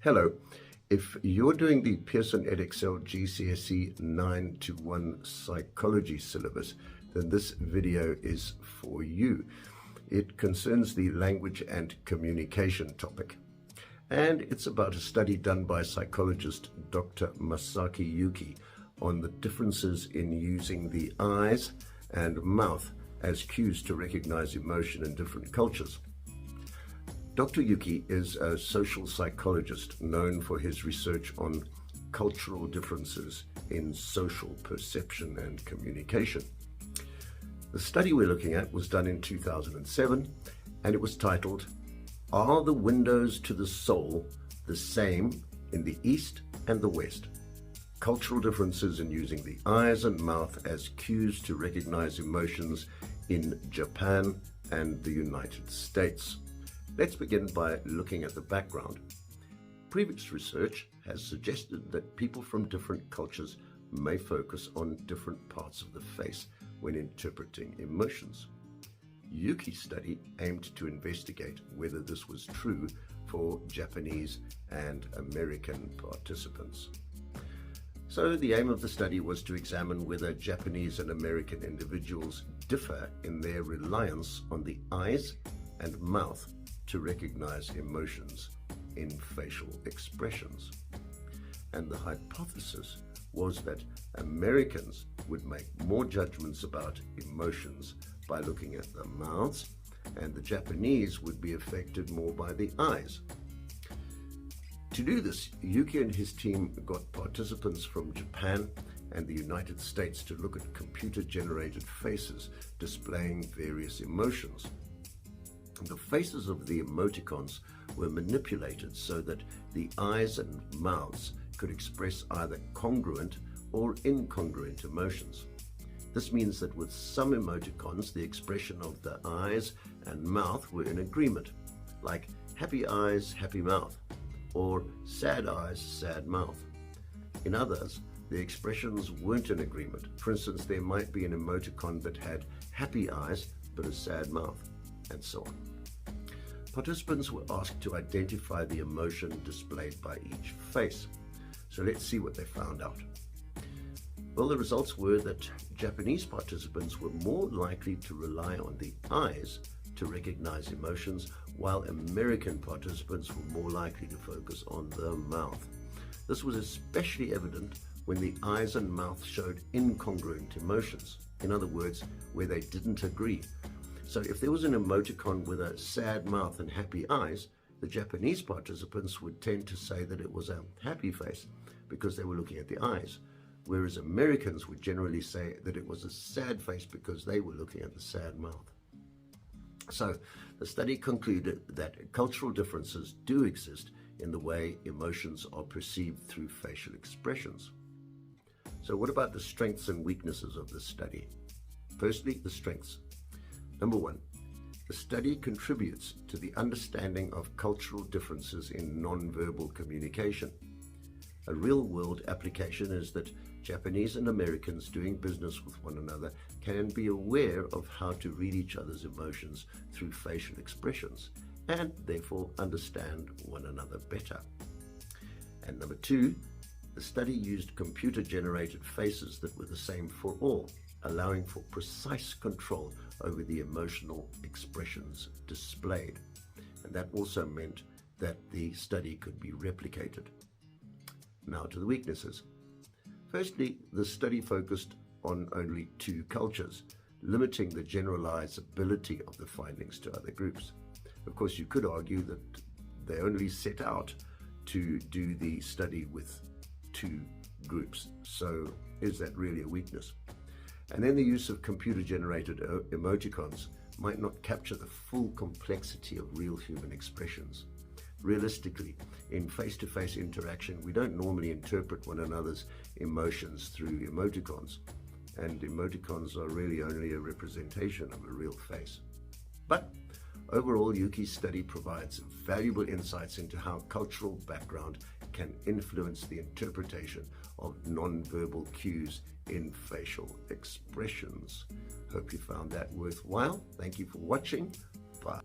Hello. If you're doing the Pearson Edexcel GCSE 9 to 1 psychology syllabus, then this video is for you. It concerns the language and communication topic. And it's about a study done by psychologist Dr. Masaki Yuki on the differences in using the eyes and mouth as cues to recognize emotion in different cultures. Dr. Yuki is a social psychologist known for his research on cultural differences in social perception and communication. The study we're looking at was done in 2007, and it was titled, "Are the Windows to the Soul the Same in the East and the West? Cultural Differences in Using the Eyes and Mouth as Cues to Recognize Emotions in Japan and the United States." Let's begin by looking at the background. Previous research has suggested that people from different cultures may focus on different parts of the face when interpreting emotions. Yuki's study aimed to investigate whether this was true for Japanese and American participants. So the aim of the study was to examine whether Japanese and American individuals differ in their reliance on the eyes and mouth to recognize emotions in facial expressions. And the hypothesis was that Americans would make more judgments about emotions by looking at the mouths, and the Japanese would be affected more by the eyes. To do this, Yuki and his team got participants from Japan and the United States to look at computer-generated faces displaying various emotions. The faces of the emoticons were manipulated so that the eyes and mouths could express either congruent or incongruent emotions. This means that with some emoticons, the expression of the eyes and mouth were in agreement, like happy eyes, happy mouth, or sad eyes, sad mouth. In others, the expressions weren't in agreement. For instance, there might be an emoticon that had happy eyes but a sad mouth, and so on. Participants were asked to identify the emotion displayed by each face. So let's see what they found out. Well, the results were that Japanese participants were more likely to rely on the eyes to recognize emotions, while American participants were more likely to focus on the mouth. This was especially evident when the eyes and mouth showed incongruent emotions. In other words, where they didn't agree. So if there was an emoticon with a sad mouth and happy eyes, the Japanese participants would tend to say that it was a happy face because they were looking at the eyes, whereas Americans would generally say that it was a sad face because they were looking at the sad mouth. So the study concluded that cultural differences do exist in the way emotions are perceived through facial expressions. So what about the strengths and weaknesses of this study? Firstly, the strengths. Number one, the study contributes to the understanding of cultural differences in nonverbal communication. A real-world application is that Japanese and Americans doing business with one another can be aware of how to read each other's emotions through facial expressions and therefore understand one another better. And number two, the study used computer-generated faces that were the same for all, allowing for precise control over the emotional expressions displayed. And that also meant that the study could be replicated. Now to the weaknesses. Firstly, the study focused on only two cultures, limiting the generalizability of the findings to other groups. Of course, you could argue that they only set out to do the study with two groups. So is that really a weakness? And then the use of computer-generated emoticons might not capture the full complexity of real human expressions. Realistically, in face-to-face interaction, we don't normally interpret one another's emotions through emoticons, and emoticons are really only a representation of a real face. But overall, Yuki's study provides valuable insights into how cultural background can influence the interpretation of nonverbal cues in facial expressions. Hope you found that worthwhile. Thank you for watching. Bye.